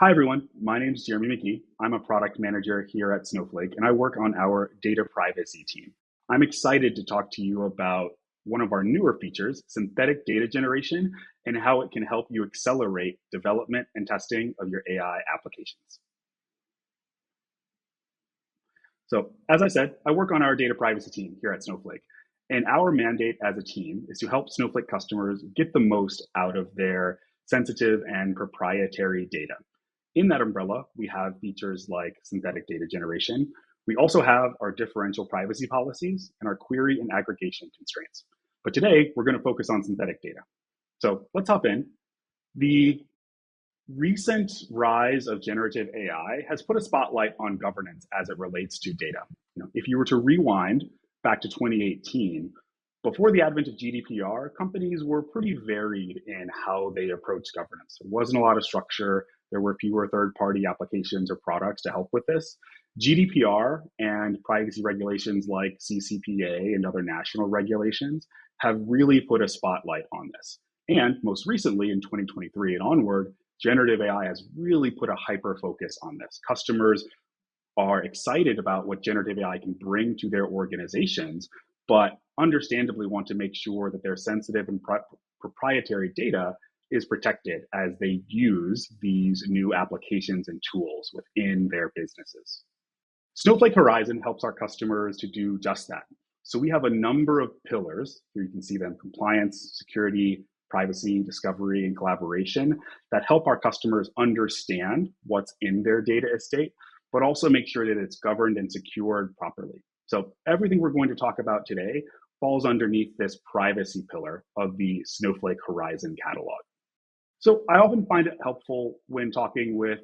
Hi, everyone. My name is Jeremy McGee. I'm a product manager here at Snowflake, and I work on our data privacy team. I'm excited to talk to you about one of our newer features, synthetic data generation, and how it can help you accelerate development and testing of your AI applications. So, as I said, I work on our data privacy team here at Snowflake. And our mandate as a team is to help Snowflake customers get the most out of their sensitive and proprietary data. In that umbrella, we have features like synthetic data generation. We also have our differential privacy policies and our query and aggregation constraints. But today, we're going to focus on synthetic data. So let's hop in. The recent rise of generative AI has put a spotlight on governance as it relates to data. If you were to rewind back to 2018, before the advent of GDPR, companies were pretty varied in how they approached governance. There wasn't a lot of structure. There were fewer third-party applications or products to help with this. GDPR and privacy regulations like CCPA and other national regulations have really put a spotlight on this. And most recently, in 2023 and onward, generative AI has really put a hyper focus on this. Customers are excited about what generative AI can bring to their organizations, but understandably want to make sure that their sensitive and proprietary data is protected as they use these new applications and tools within their businesses. Snowflake Horizon helps our customers to do just that. So we have a number of pillars. Here you can see them: compliance, security, privacy, discovery, and collaboration, that help our customers understand what's in their data estate, but also make sure that it's governed and secured properly. So everything we're going to talk about today falls underneath this privacy pillar of the Snowflake Horizon catalog. So I often find it helpful when talking with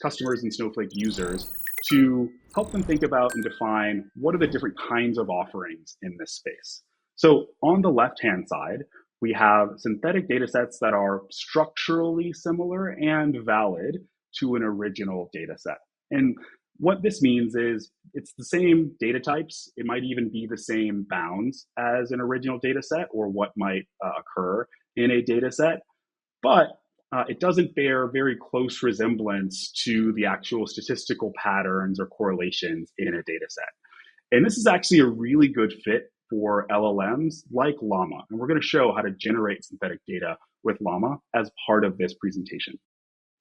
customers and Snowflake users to help them think about and define what are the different kinds of offerings in this space. So on the left-hand side, we have synthetic data sets that are structurally similar and valid to an original data set. And what this means is it's the same data types. It might even be the same bounds as an original data set or what might occur in a data set, but it doesn't bear very close resemblance to the actual statistical patterns or correlations in a data set. And this is actually a really good fit for LLMs like Llama. And we're going to show how to generate synthetic data with Llama as part of this presentation.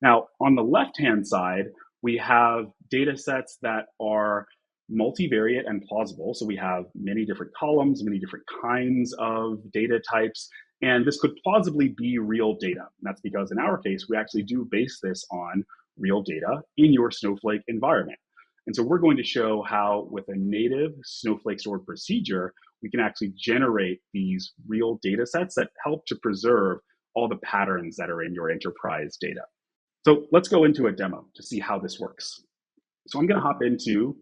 Now, on the left-hand side, we have data sets that are multivariate and plausible. So we have many different columns, many different kinds of data types, and this could plausibly be real data. And that's because in our case, we actually do base this on real data in your Snowflake environment. And so we're going to show how with a native Snowflake stored procedure, we can actually generate these real data sets that help to preserve all the patterns that are in your enterprise data. So let's go into a demo to see how this works. So I'm going to hop into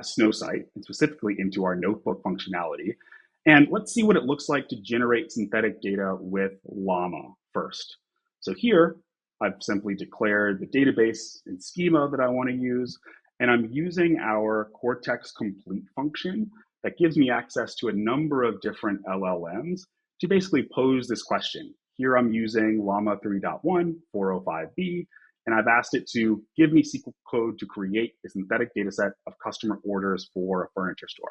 Snowsight, and specifically into our notebook functionality. And let's see what it looks like to generate synthetic data with Llama first. So here, I've simply declared the database and schema that I want to use, and I'm using our Cortex Complete function that gives me access to a number of different LLMs to basically pose this question. Here I'm using Llama 3.1 405B, and I've asked it to give me SQL code to create a synthetic data set of customer orders for a furniture store.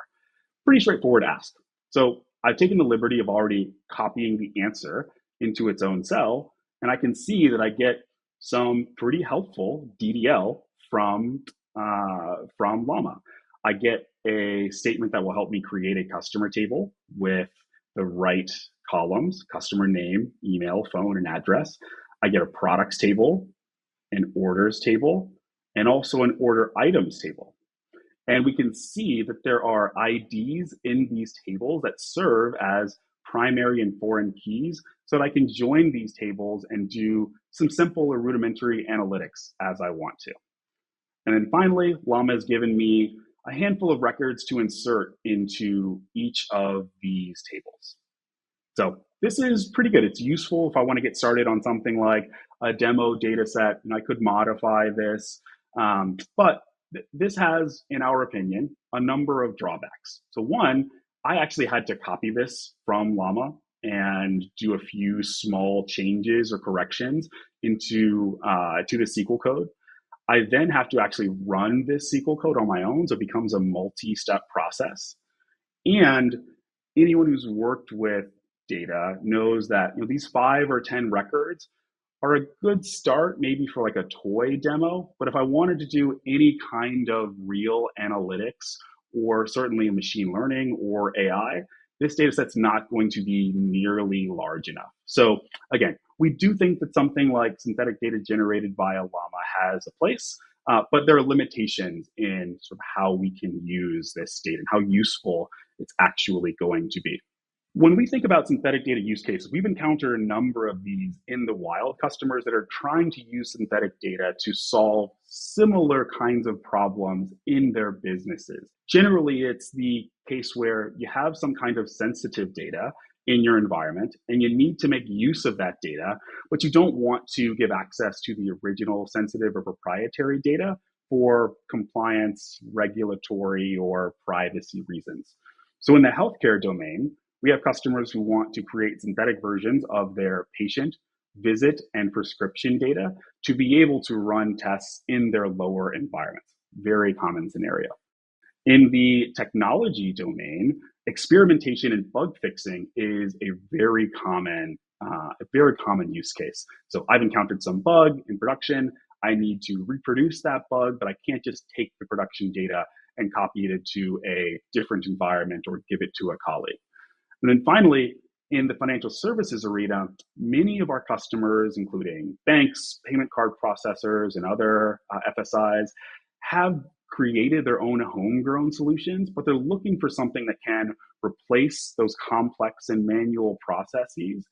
Pretty straightforward ask. So I've taken the liberty of already copying the answer into its own cell, and I can see that I get some pretty helpful DDL from Llama. I get a statement that will help me create a customer table with the right columns: customer name, email, phone, and address. I get a products table, an orders table, and also an order items table. And we can see that there are IDs in these tables that serve as primary and foreign keys, so that I can join these tables and do some simple or rudimentary analytics as I want to. And then finally, Llama has given me a handful of records to insert into each of these tables. So this is pretty good. It's useful if I want to get started on something like a demo data set, and I could modify this. But this has, in our opinion, a number of drawbacks. So one, I actually had to copy this from Llama and do a few small changes or corrections into to the SQL code. I then have to actually run this SQL code on my own, so it becomes a multi-step process. And anyone who's worked with data knows that these 5 or 10 records are a good start maybe for like a toy demo. But if I wanted to do any kind of real analytics or certainly machine learning or AI, this data set's not going to be nearly large enough. So again, we do think that something like synthetic data generated by a llama has a place, but there are limitations in sort of how we can use this data and how useful it's actually going to be. When we think about synthetic data use cases, we've encountered a number of these in the wild, customers that are trying to use synthetic data to solve similar kinds of problems in their businesses. Generally, it's the case where you have some kind of sensitive data in your environment and you need to make use of that data, but you don't want to give access to the original sensitive or proprietary data for compliance, regulatory, or privacy reasons. So in the healthcare domain, we have customers who want to create synthetic versions of their patient, visit, and prescription data to be able to run tests in their lower environments. Very common scenario. In the technology domain, experimentation and bug fixing is a very common use case. So I've encountered some bug in production. I need to reproduce that bug, but I can't just take the production data and copy it into a different environment or give it to a colleague. And then finally, in the financial services arena, many of our customers, including banks, payment card processors, and other FSIs, have created their own homegrown solutions, but they're looking for something that can replace those complex and manual processes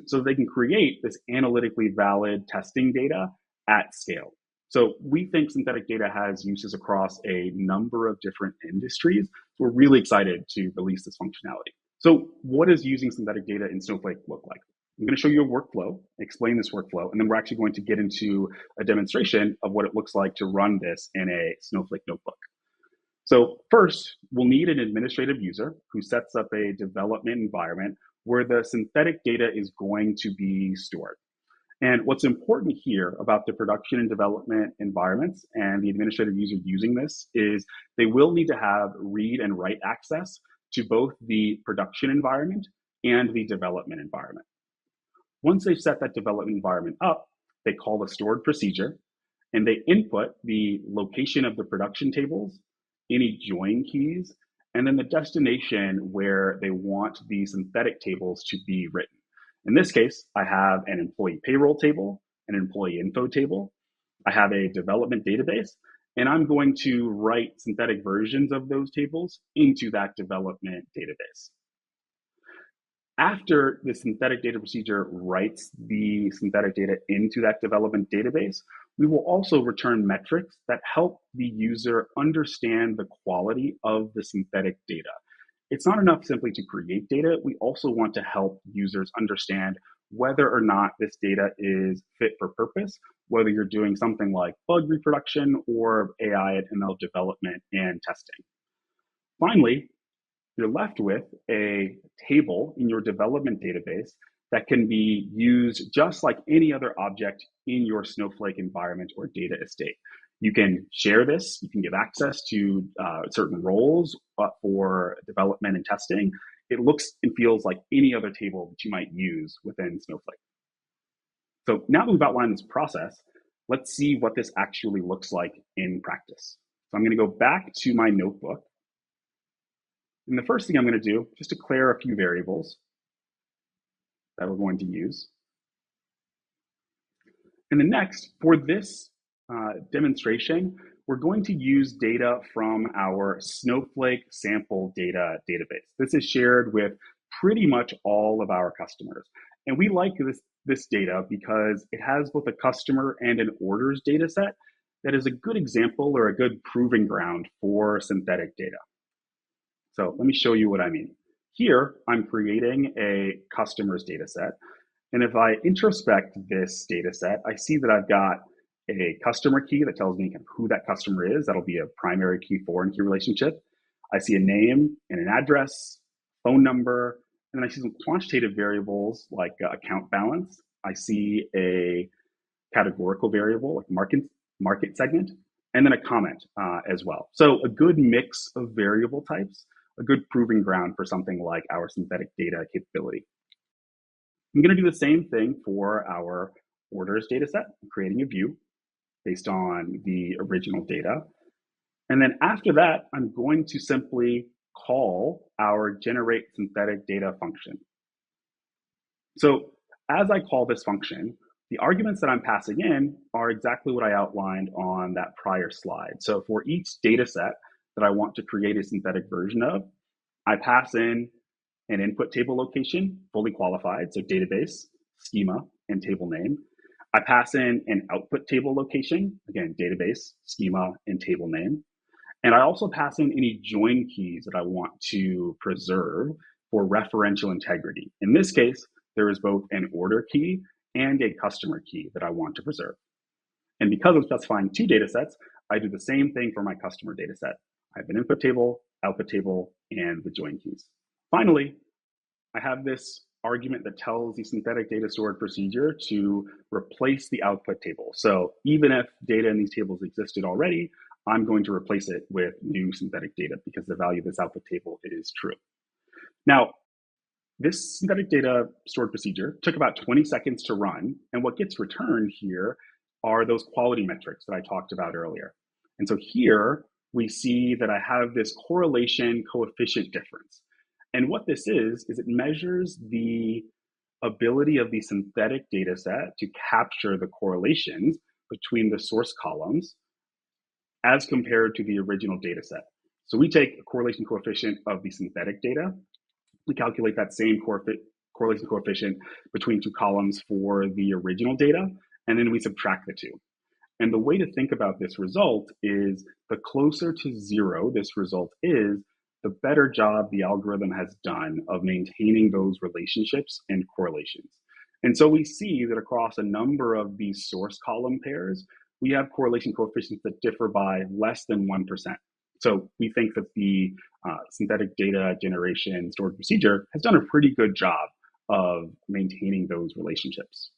so they can create this analytically valid testing data at scale. So we think synthetic data has uses across a number of different industries. So we're really excited to release this functionality. So what does using synthetic data in Snowflake look like? I'm going to show you a workflow, explain this workflow, and then we're actually going to get into a demonstration of what it looks like to run this in a Snowflake notebook. So first, we'll need an administrative user who sets up a development environment where the synthetic data is going to be stored. And what's important here about the production and development environments and the administrative user using this is they will need to have read and write access to both the production environment and the development environment. Once they've set that development environment up, they call a stored procedure and they input the location of the production tables, any join keys, and then the destination where they want the synthetic tables to be written. In this case, I have an employee payroll table, an employee info table, I have a development database, and I'm going to write synthetic versions of those tables into that development database. After the synthetic data procedure writes the synthetic data into that development database, we will also return metrics that help the user understand the quality of the synthetic data. It's not enough simply to create data. We also want to help users understand whether or not this data is fit for purpose, whether you're doing something like bug reproduction or AI and ML development and testing. Finally, you're left with a table in your development database that can be used just like any other object in your Snowflake environment or data estate. You can share this, you can give access to certain roles for development and testing. It looks and feels like any other table that you might use within Snowflake. So now that we've outlined this process, let's see what this actually looks like in practice. So I'm going to go back to my notebook. And the first thing I'm going to do, just declare a few variables that we're going to use. And then next, for this demonstration, we're going to use data from our Snowflake sample data database. This is shared with pretty much all of our customers. And we like this data because it has both a customer and an orders data set that is a good example or a good proving ground for synthetic data. So let me show you what I mean. Here, I'm creating a customer's data set. And if I introspect this data set, I see that I've got a customer key that tells me who that customer is. That'll be a primary key, foreign key relationship. I see a name and an address, phone number, and then I see some quantitative variables like account balance. I see a categorical variable, like market segment, and then a comment as well. So a good mix of variable types, a good proving ground for something like our synthetic data capability. I'm going to do the same thing for our orders data set. I'm creating a view based on the original data. And then after that, I'm going to simply call our generate synthetic data function. So as I call this function, the arguments that I'm passing in are exactly what I outlined on that prior slide. So for each data set that I want to create a synthetic version of, I pass in an input table location, fully qualified, so database, schema, and table name. I pass in an output table location, again, database, schema, and table name. And I also pass in any join keys that I want to preserve for referential integrity. In this case, there is both an order key and a customer key that I want to preserve. And because I'm specifying two data sets, I do the same thing for my customer data set. I have an input table, output table, and the join keys. Finally, I have this argument that tells the synthetic data stored procedure to replace the output table. So even if data in these tables existed already, I'm going to replace it with new synthetic data because the value of this output table is true. Now, this synthetic data stored procedure took about 20 seconds to run, and what gets returned here are those quality metrics that I talked about earlier. And so here we see that I have this correlation coefficient difference. And what this is it measures the ability of the synthetic data set to capture the correlations between the source columns as compared to the original data set. So we take a correlation coefficient of the synthetic data, we calculate that same correlation coefficient between two columns for the original data, and then we subtract the two. And the way to think about this result is the closer to zero this result is, the better job the algorithm has done of maintaining those relationships and correlations. And so we see that across a number of these source column pairs, we have correlation coefficients that differ by less than 1%. So we think that the synthetic data generation stored procedure has done a pretty good job of maintaining those relationships.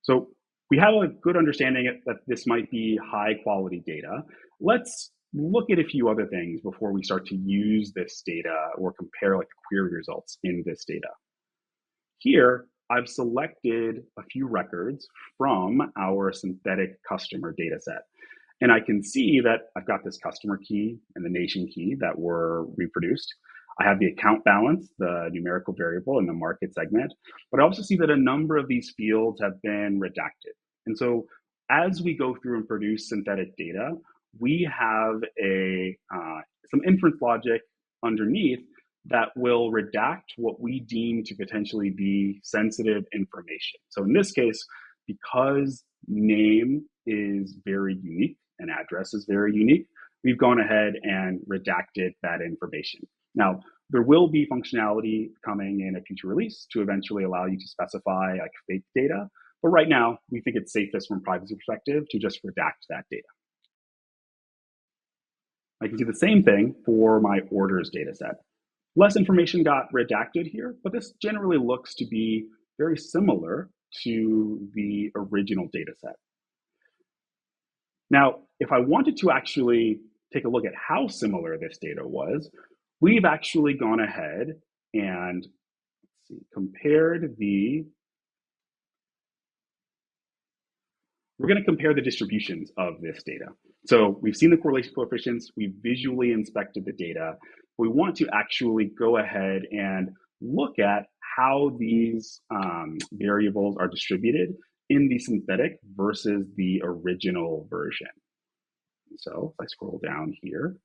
So we have a good understanding that this might be high quality data. Let's look at a few other things before we start to use this data or compare like query results in this data. Here, I've selected a few records from our synthetic customer data set. And I can see that I've got this customer key and the nation key that were reproduced. I have the account balance, the numerical variable, and the market segment. But I also see that a number of these fields have been redacted. And so as we go through and produce synthetic data, we have some inference logic underneath that will redact what we deem to potentially be sensitive information. So in this case, because name is very unique and address is very unique, we've gone ahead and redacted that information. Now, there will be functionality coming in a future release to eventually allow you to specify like fake data. But right now, we think it's safest from a privacy perspective to just redact that data. I can do the same thing for my orders data set. Less information got redacted here, but this generally looks to be very similar to the original data set. Now, if I wanted to actually take a look at how similar this data was, we've actually gone ahead and compared we're going to compare the distributions of this data. So we've seen the correlation coefficients, we've visually inspected the data. We want to actually go ahead and look at how these variables are distributed in the synthetic versus the original version. So if I scroll down here,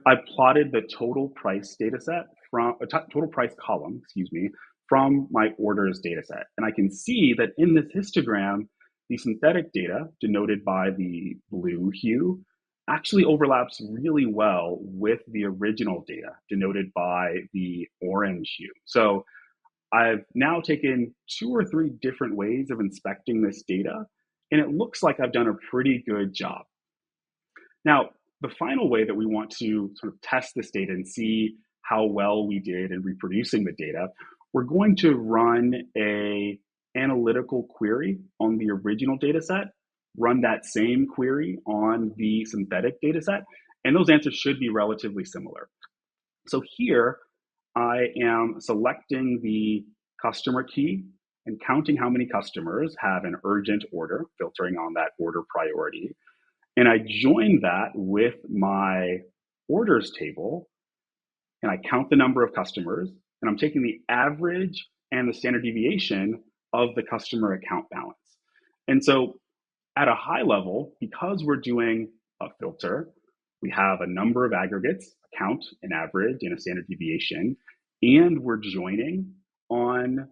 I plotted the total price data set from a total price column, from my orders data set. And I can see that in this histogram, the synthetic data denoted by the blue hue actually overlaps really well with the original data denoted by the orange hue. So I've now taken 2 or 3 different ways of inspecting this data, and it looks like I've done a pretty good job. Now, the final way that we want to sort of test this data and see how well we did in reproducing the data, we're going to run a analytical query on the original data set, run that same query on the synthetic data set, and those answers should be relatively similar. So here, I am selecting the customer key and counting how many customers have an urgent order, filtering on that order priority. And I join that with my orders table, and I count the number of customers, and I'm taking the average and the standard deviation of the customer account balance. And so at a high level, because we're doing a filter, we have a number of aggregates, a count, an average, and a standard deviation, and we're joining on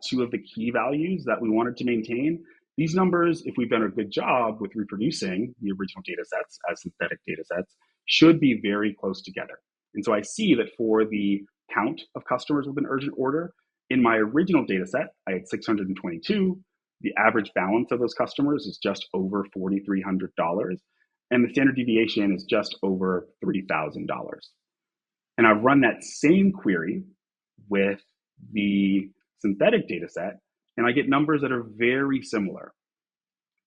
two of the key values that we wanted to maintain. These numbers, if we've done a good job with reproducing the original data sets as synthetic data sets, should be very close together. And so I see that for the count of customers with an urgent order, in my original data set, I had 622. The average balance of those customers is just over $4,300, and the standard deviation is just over $3,000. And I've run that same query with the synthetic data set, and I get numbers that are very similar.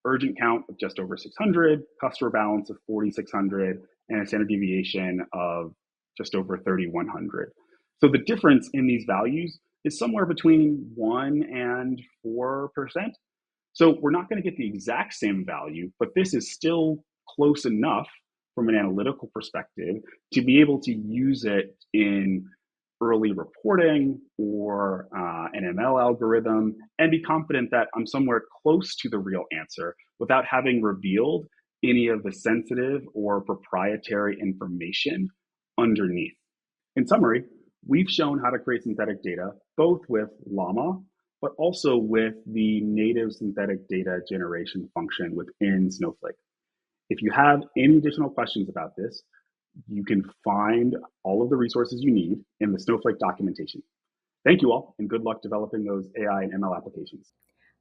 Urgent count of just over 600, customer balance of 4,600, and a standard deviation of just over 3,100. So the difference in these values is somewhere between 1 and 4%. So we're not going to get the exact same value, but this is still close enough from an analytical perspective to be able to use it in early reporting or an ML algorithm and be confident that I'm somewhere close to the real answer without having revealed any of the sensitive or proprietary information underneath. In summary, we've shown how to create synthetic data both with Llama, but also with the native synthetic data generation function within Snowflake. If you have any additional questions about this, you can find all of the resources you need in the Snowflake documentation. Thank you all, and good luck developing those AI and ML applications.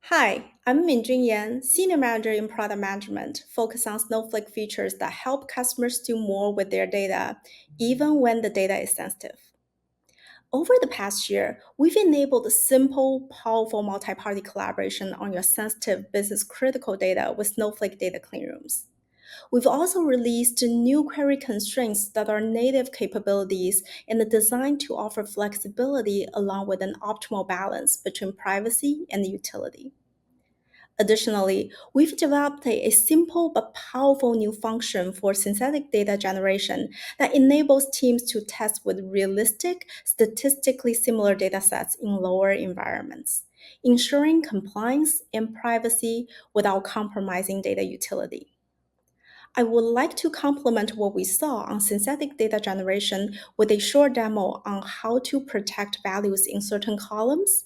Hi, I'm Minjun Yan, Senior Manager in Product Management, focused on Snowflake features that help customers do more with their data, even when the data is sensitive. Over the past year, we've enabled simple, powerful multi-party collaboration on your sensitive business-critical data with Snowflake Data Cleanrooms. We've also released new query constraints that are native capabilities and are designed to offer flexibility along with an optimal balance between privacy and utility. Additionally, we've developed a simple but powerful new function for synthetic data generation that enables teams to test with realistic, statistically similar datasets in lower environments, ensuring compliance and privacy without compromising data utility. I would like to complement what we saw on synthetic data generation with a short demo on how to protect values in certain columns,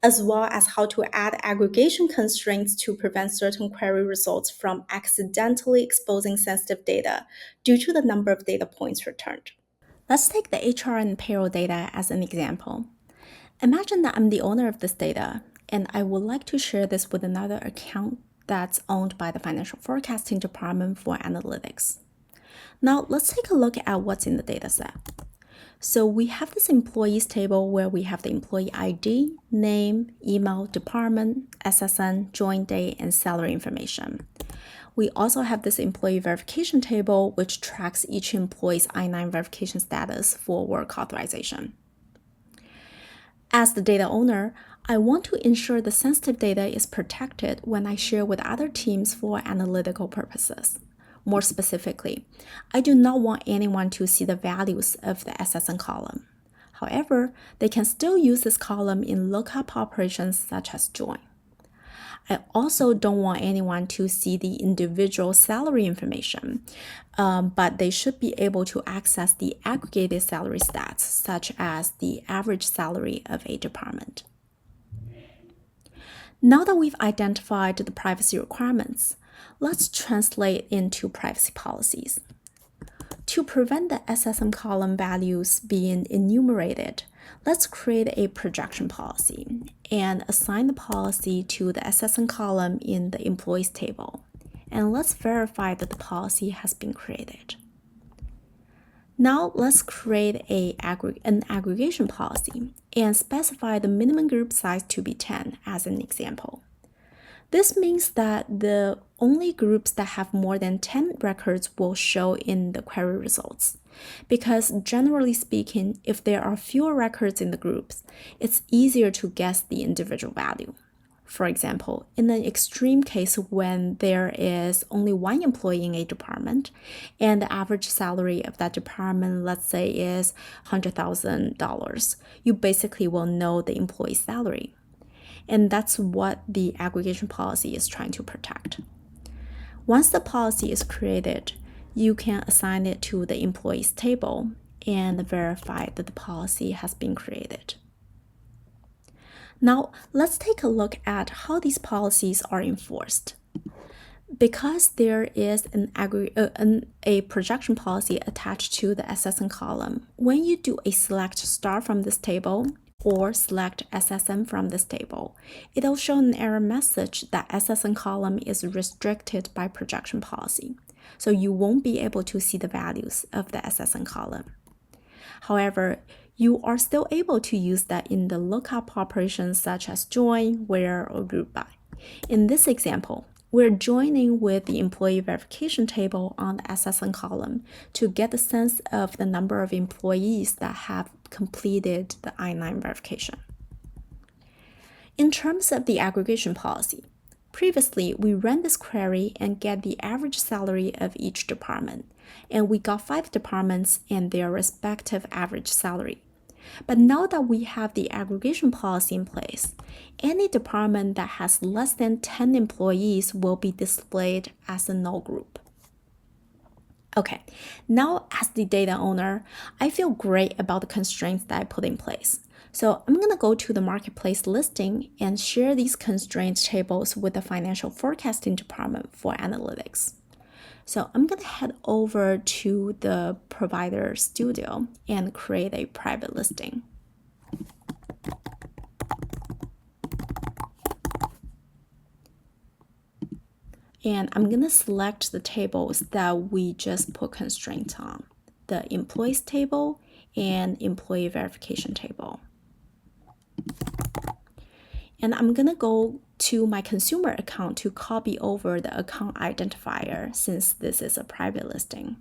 as well as how to add aggregation constraints to prevent certain query results from accidentally exposing sensitive data due to the number of data points returned. Let's take the HR and payroll data as an example. Imagine that I'm the owner of this data, and I would like to share this with another account that's owned by the financial forecasting department for analytics. Now, let's take a look at what's in the dataset. So we have this employees table where we have the employee ID, name, email, department, SSN, join date, and salary information. We also have this employee verification table, which tracks each employee's I-9 verification status for work authorization. As the data owner, I want to ensure the sensitive data is protected when I share with other teams for analytical purposes. More specifically, I do not want anyone to see the values of the SSN column. However, they can still use this column in lookup operations such as join. I also don't want anyone to see the individual salary information, but they should be able to access the aggregated salary stats, such as the average salary of a department. Now that we've identified the privacy requirements, let's translate into privacy policies. To prevent the SSM column values being enumerated, let's create a projection policy and assign the policy to the SSN column in the employees table. And let's verify that the policy has been created. Now let's create an aggregation policy and specify the minimum group size to be 10 as an example. This means that the only groups that have more than 10 records will show in the query results. Because generally speaking, if there are fewer records in the groups, it's easier to guess the individual value. For example, in an extreme case when there is only one employee in a department and the average salary of that department, let's say, is $100,000, you basically will know the employee's salary. And that's what the aggregation policy is trying to protect. Once the policy is created, you can assign it to the employees table and verify that the policy has been created. Now, let's take a look at how these policies are enforced. Because there is a projection policy attached to the SSN column, when you do a select star from this table or select SSN from this table, it'll show an error message that SSN column is restricted by projection policy. So you won't be able to see the values of the SSN column. However, you are still able to use that in the lookup operations such as join, where, or group by. In this example, we're joining with the employee verification table on the SSN column to get a sense of the number of employees that have completed the I-9 verification. In terms of the aggregation policy, previously we ran this query and get the average salary of each department, and we got 5 departments and their respective average salary. But now that we have the aggregation policy in place, any department that has less than 10 employees will be displayed as a null group. Okay, now as the data owner, I feel great about the constraints that I put in place. So I'm going to go to the marketplace listing and share these constraint tables with the financial forecasting department for analytics. So I'm going to head over to the provider studio and create a private listing. And I'm going to select the tables that we just put constraints on, the employees table and employee verification table. And I'm going to go to my consumer account to copy over the account identifier since this is a private listing.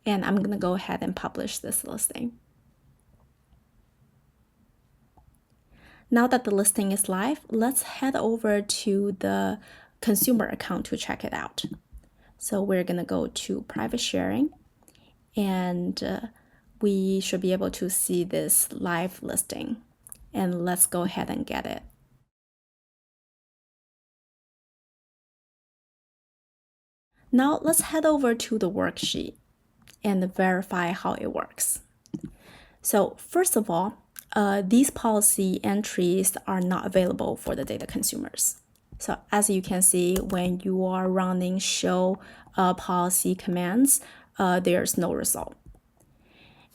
And I'm going to go ahead and publish this listing. Now that the listing is live, let's head over to the consumer account to check it out. So we're going to go to private sharing, and we should be able to see this live listing. And let's go ahead and get it. Now let's head over to the worksheet and verify how it works. So first of all, these policy entries are not available for the data consumers. So as you can see, when you are running show policy commands, there's no result.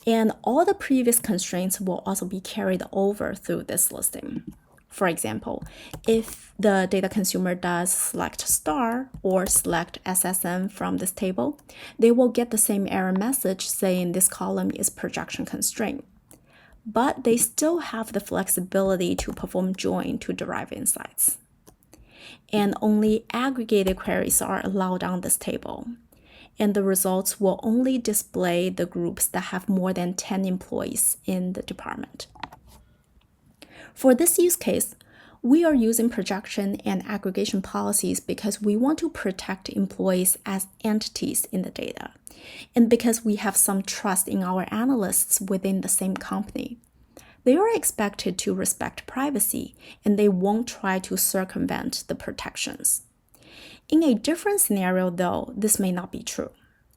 And all the previous constraints will also be carried over through this listing. For example, if the data consumer does select star or select SSN from this table, they will get the same error message saying this column is projection constraint. But they still have the flexibility to perform join to derive insights. And only aggregated queries are allowed on this table. And the results will only display the groups that have more than 10 employees in the department. For this use case, we are using projection and aggregation policies because we want to protect employees as entities in the data, and because we have some trust in our analysts within the same company. They are expected to respect privacy, and they won't try to circumvent the protections. In a different scenario, though, this may not be true.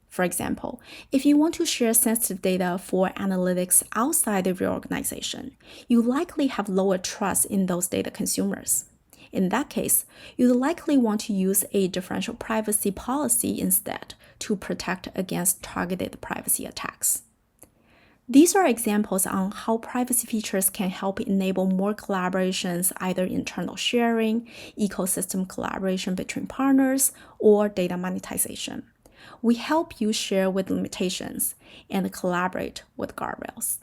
For example, if you want to share sensitive data for analytics outside of your organization, you likely have lower trust in those data consumers. In that case, you'd likely want to use a differential privacy policy instead to protect against targeted privacy attacks. These are examples on how privacy features can help enable more collaborations, either internal sharing, ecosystem collaboration between partners, or data monetization. We help you share with limitations and collaborate with guardrails.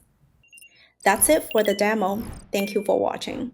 That's it for the demo. Thank you for watching.